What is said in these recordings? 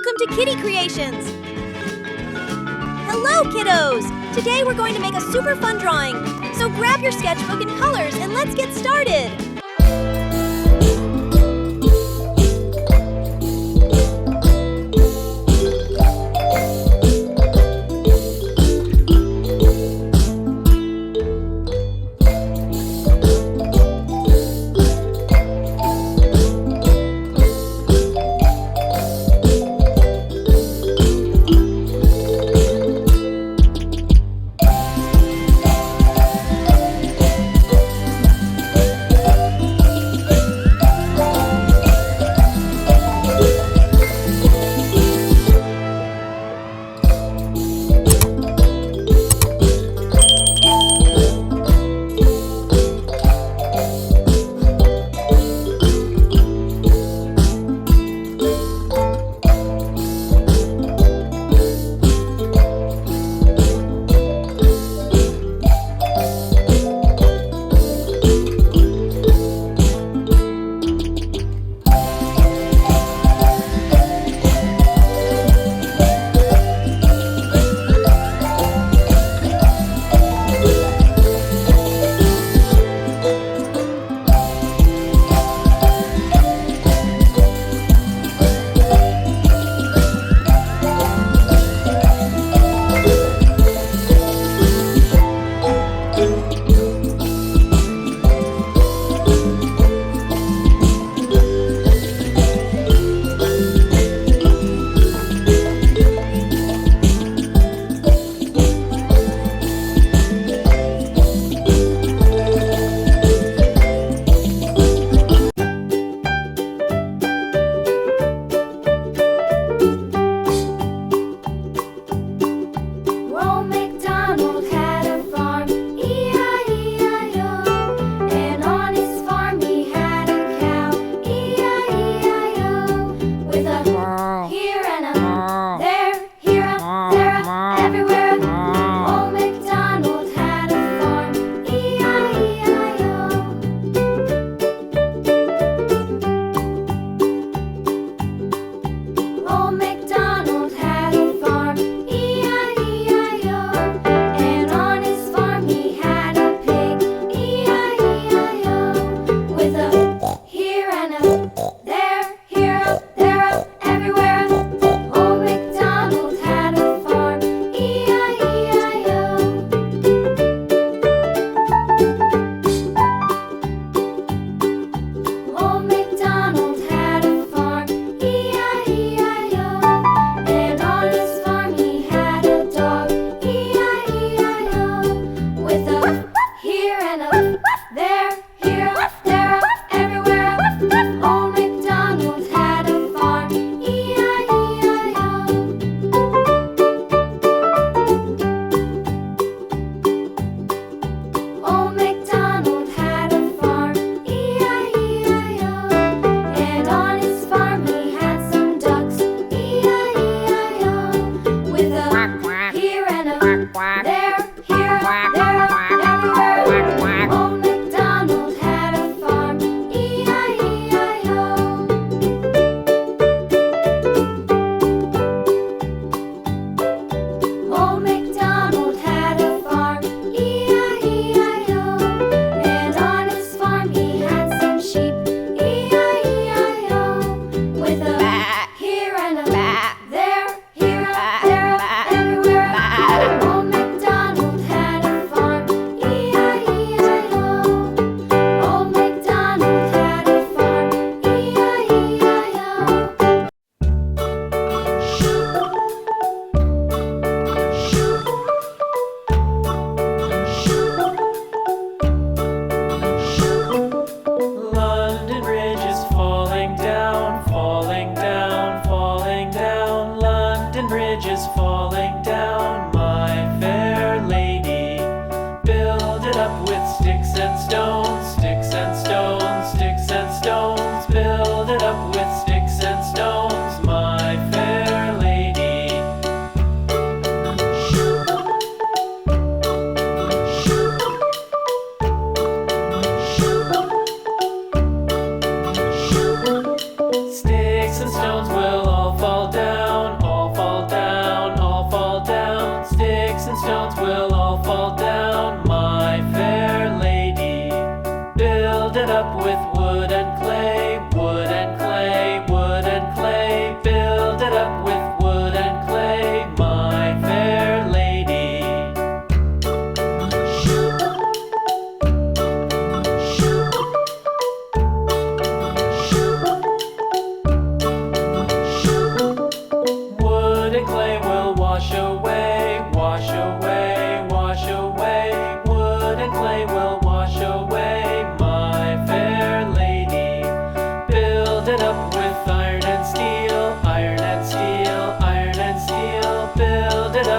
Welcome to Kitty Creations! Hello, kiddos! Today we're going to make a super fun drawing. So grab your sketchbook and colors and let's get started!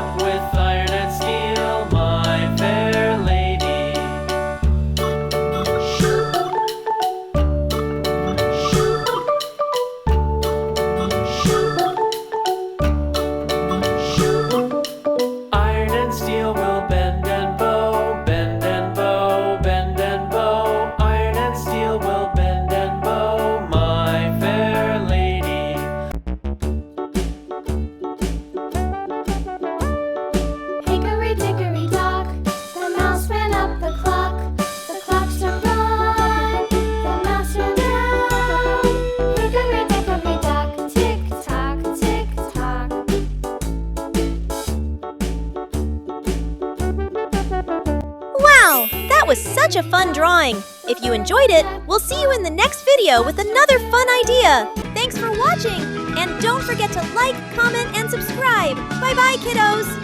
step with iron and steel, my fair lady. Iron and steel will bend and bow, bend and bow, bend and bow. Iron and steel will bend and bow, my fair lady. Hickory dickory dock, the mouse ran up the clock. The clock struck one, the mouse ran down. Hickory dickory dock, tick tock, tick tock. Wow, that was such a fun drawing! If you enjoyed it, we'll see you in the next video with another fun idea! Thanks for watching! And don't forget to like, comment, and subscribe! Bye-bye, kiddos!